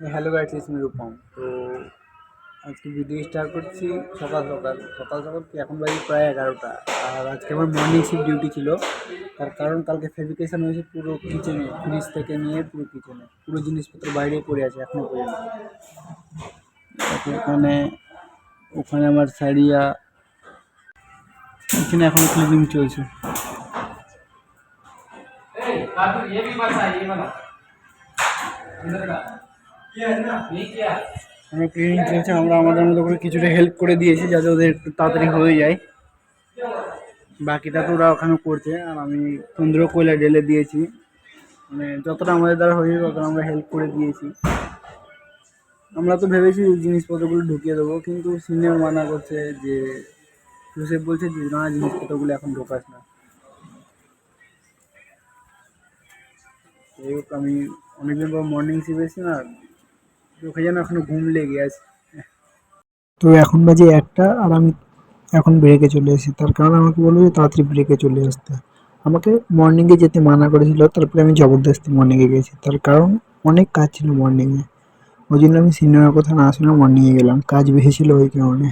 Hello guys, it's me Rupam. তো আজকে video start করছি সকাল সকাল সকাল সকাল কি এখন বাজে প্রায় 11টা। আর আজকে আমার মর্নিং শিফট ডিউটি ছিল। তার কারণ কালকে ফেব্রিকেশন হয়েছে পুরো কিচেনে, ফ্রিজ থেকে নিয়ে পুরো কিচেনে পুরো জিনিসপত্র বাইরে পড়ে আছে এখনও পর্যন্ত। ওখানে ওখানে আমার সারিয়া এখানে এখন ক্লিনিং চলছে। আমরা ক্লিনিং চলছে, আমরা আমাদের মতো করে কিছুটা হেল্প করে দিয়েছি যাতে ওদের একটু তাড়াতাড়ি হয়ে যায়। বাকিটা তো ওরা ওখানে করছে, আর আমি সুন্দর কয়লা ঢেলে দিয়েছি। মানে যতটা আমাদের দ্বারা হয়েছে ততটা আমরা হেল্প করে দিয়েছি। আমরা তো ভেবেছি জিনিসপত্রগুলো ঢুকিয়ে দেবো, কিন্তু সিনিয়র মানা করছে যে জোসেফ বলছে যে না, জিনিসপত্রগুলো এখন ঢোকাস না। যাই হোক, আমি অনেকদিন পর মর্নিং শিফট এসেছি না, চোখে যেন এখনো ঘুম লেগে আছে। তো এখন বাজে 1টা আর আমি এখন ব্রেকে চলে এসেছি। তার কারণ আমাকে বললো যে তাড়াতাড়ি ব্রেকে চলে আসতে। আমাকে মর্নিংয়ে যেতে মানা করেছিল, তারপরে আমি জবরদস্তি মর্নিংয়ে গেছি। তার কারণ অনেক কাজ ছিল মর্নিংয়ে, ওই জন্য আমি সিনিয়রের কথা না শুনে মর্নিংয়ে গেলাম। কাজ বেশি ছিল ওই কারণে।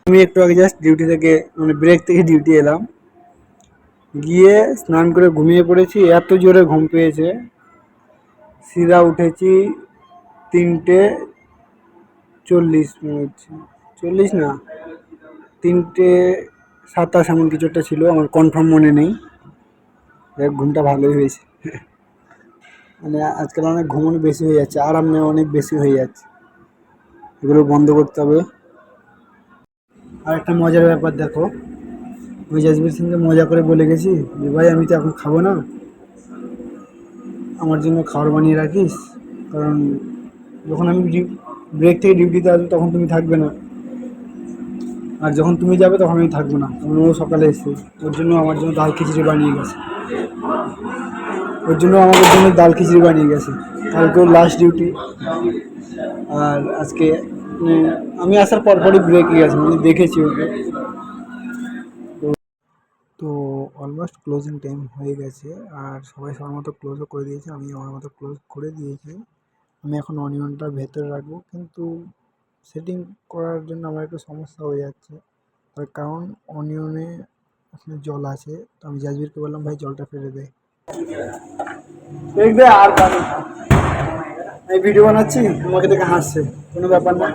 আমি একটু আগে জাস্ট ডিউটি থেকে মানে ব্রেক থেকে ডিউটি এলাম, গিয়ে স্নান করে ঘুমিয়ে পড়েছি। এত জোরে ঘুম পেয়েছে, সিধা উঠেছি 3:40, 40 না, 3:27 এমন কিছু একটা ছিল, আমার কনফার্ম মনে নেই। দেখ, ঘুমটা ভালোই হয়েছে। মানে আজকাল অনেক ঘুমনো বেশি হয়ে যাচ্ছে, আরাম নেওয়া অনেক বেশি হয়ে যাচ্ছে, এগুলো বন্ধ করতে হবে। আর একটা মজার ব্যাপার দেখো, আমি জাজবির সঙ্গে মজা করে বলে গেছি যে ভাই আমি তো এখন খাবো না, আমার জন্য খাবার বানিয়ে রাখিস, কারণ যখন আমি ব্রেক থেকে ডিউটিতে আসবো তখন তুমি থাকবে না, আর যখন তুমি যাবে তখন আমি থাকবো না। তখন ও সকালে এসে ওর জন্য আমার জন্য ডাল খিচুড়ি বানিয়ে গেছে, ওর জন্য আমাদের জন্য ডাল খিচুড়ি বানিয়ে গেছে। কালকে ওর লাস্ট ডিউটি, আর আজকে মানে আমি আসার পরপরই ব্রেকে গেছে, মানে দেখেছি ওকে। তো অলমোস্ট ক্লোজিং টাইম হয়ে গেছে, আর সবাই সবার মতো ক্লোজও করে দিয়েছে, আমি আমার মতো ক্লোজ করে দিয়েছি। আমি এখন অনিয়নটা ভেতরে রাখবো, কিন্তু সেটিং করার জন্য আমার একটু সমস্যা হয়ে যাচ্ছে। তার কারণ অনিয়নে ওখানে জল আছে। তো আমি জাজবিরকে বললাম, ভাই জলটা ফেলে দে। দেখবে আর আমি ভিডিও বানাচ্ছি, আমাকে দেখে হাসছে, কোনো ব্যাপার না।